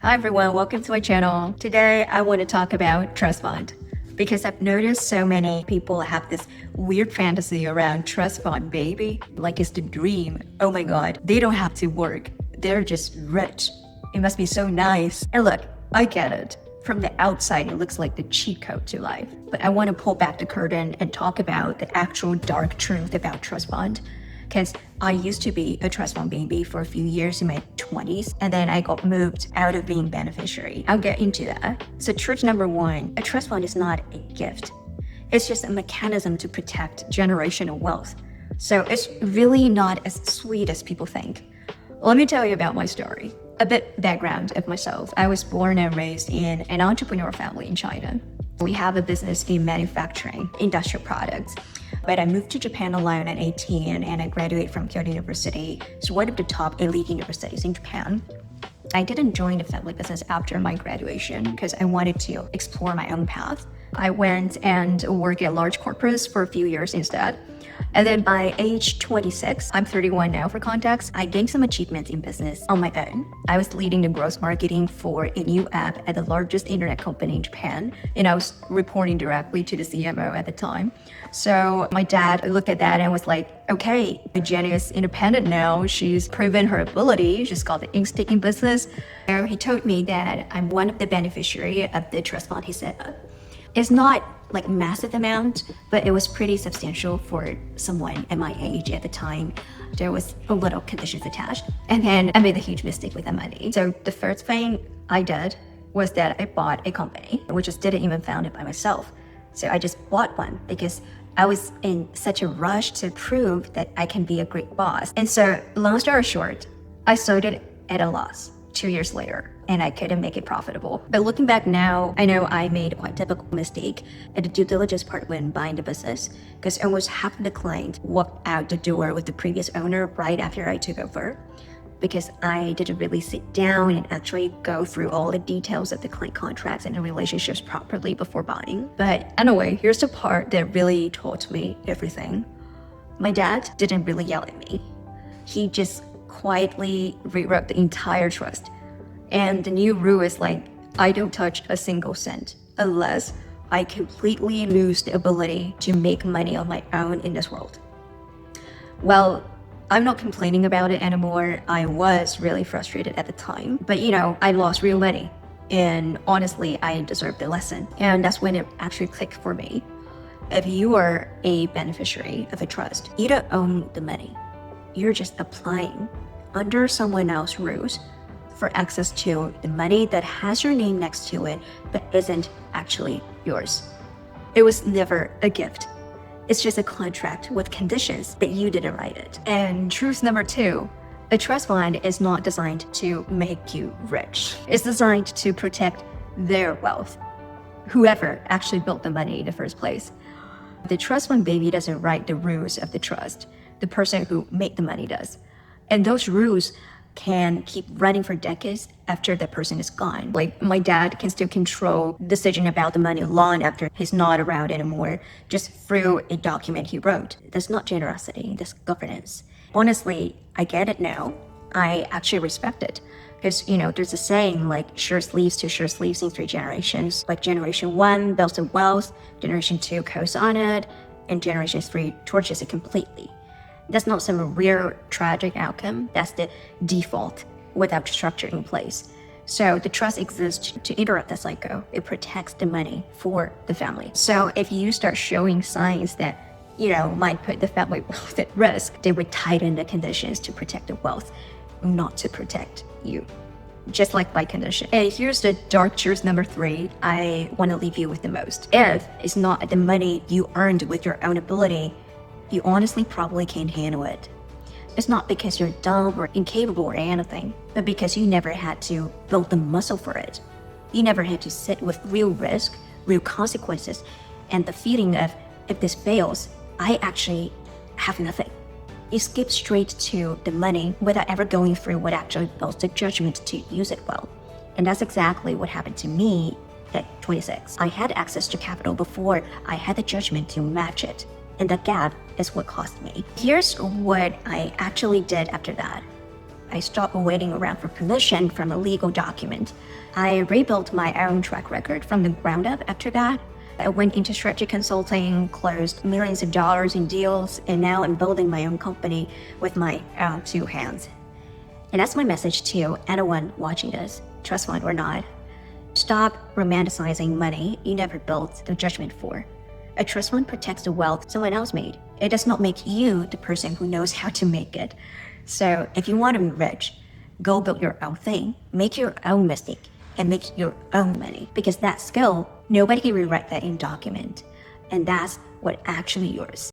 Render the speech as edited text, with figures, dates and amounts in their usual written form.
Hi everyone, welcome to my channel. Today I want to talk about trust fund because I've noticed so many people have this weird fantasy around trust fund, baby. Like it's the dream. Oh my god, they don't have to work. They're just rich. It must be so nice. And look, I get it. From the outside, it looks like the cheat code to life. But I want to pull back the curtain and talk about the actual dark truth about trust fund. Because I used to be a trust fund baby for a few years in my 20s, and then I got moved out of being beneficiary. I'll get into that. So truth number one, a trust fund is not a gift. It's just a mechanism to protect generational wealth. So it's really not as sweet as people think. Let me tell you about my story. A bit background of myself. I was born and raised in an entrepreneurial family in China. We have a business in manufacturing industrial products. But I moved to Japan alone at 18 and I graduated from Kyoto University. It's one of the top elite universities in Japan. I didn't join the family business after my graduation because I wanted to explore my own path. I went and worked at large corporates for a few years instead. And then by age 26, I'm 31 now for context, I gained some achievements in business on my own. I was leading the growth marketing for a new app at the largest internet company in Japan, and I was reporting directly to the CMO at the time. So my dad looked at that and was like, okay, Jenny is independent now. She's proven her ability. She's got the ink-taking business. So he told me that I'm one of the beneficiaries of the trust fund he set up. It's not like massive amount, but it was pretty substantial for someone at my age at the time. There was a little conditions attached. And then I made a huge mistake with that money. So the first thing I did was that I bought a company, which just didn't even found it by myself. So I just bought one because I was in such a rush to prove that I can be a great boss. And so long story short, I sold it at a loss 2 years later, and I couldn't make it profitable. But looking back now, I know I made a quite typical mistake at the due diligence part when buying the business, because almost half of the clients walked out the door with the previous owner right after I took over, because I didn't really sit down and actually go through all the details of the client contracts and the relationships properly before buying. But anyway, here's the part that really taught me everything. My dad didn't really yell at me. He just quietly rewrote the entire trust. And the new rule is like, I don't touch a single cent unless I completely lose the ability to make money on my own in this world. Well, I'm not complaining about it anymore. I was really frustrated at the time, but I lost real money. And honestly, I deserved the lesson. And that's when it actually clicked for me. If you are a beneficiary of a trust, you don't own the money. You're just applying under someone else's rules for access to the money that has your name next to it, but isn't actually yours. It was never a gift. It's just a contract with conditions that you didn't write it. And truth number two, a trust fund is not designed to make you rich. It's designed to protect their wealth, whoever actually built the money in the first place. The trust fund baby doesn't write the rules of the trust. The person who made the money does. And those rules can keep running for decades after the person is gone. Like my dad can still control decision about the money long after he's not around anymore, just through a document he wrote. That's not generosity, that's governance. Honestly, I get it now. I actually respect it. Because, there's a saying like shirt sleeves to shirt sleeves in 3 generations. Like generation 1 builds the wealth, generation 2 codes on it, and generation 3 torches it completely. That's not some rare tragic outcome. That's the default without structure in place. So the trust exists to interrupt that cycle. It protects the money for the family. So if you start showing signs that, might put the family wealth at risk, they would tighten the conditions to protect the wealth, not to protect you. Just like by condition. And here's the dark truth number 3 I want to leave you with the most. If it's not the money you earned with your own ability, you honestly probably can't handle it. It's not because you're dumb or incapable or anything, but because you never had to build the muscle for it. You never had to sit with real risk, real consequences, and the feeling of, if this fails, I actually have nothing. You skip straight to the money without ever going through what actually builds the judgment to use it well. And that's exactly what happened to me at 26. I had access to capital before I had the judgment to match it. And that gap is what cost me. Here's what I actually did after that. I stopped waiting around for permission from a legal document. I rebuilt my own track record from the ground up after that. I went into strategy consulting, closed millions of dollars in deals, and now I'm building my own company with my own two hands. And that's my message to anyone watching this, trust fund or not. Stop romanticizing money you never built the judgment for. A trust fund protects the wealth someone else made. It does not make you the person who knows how to make it. So if you want to be rich, go build your own thing, make your own mistake, and make your own money. Because that skill, nobody can rewrite that in document. And that's what actually yours.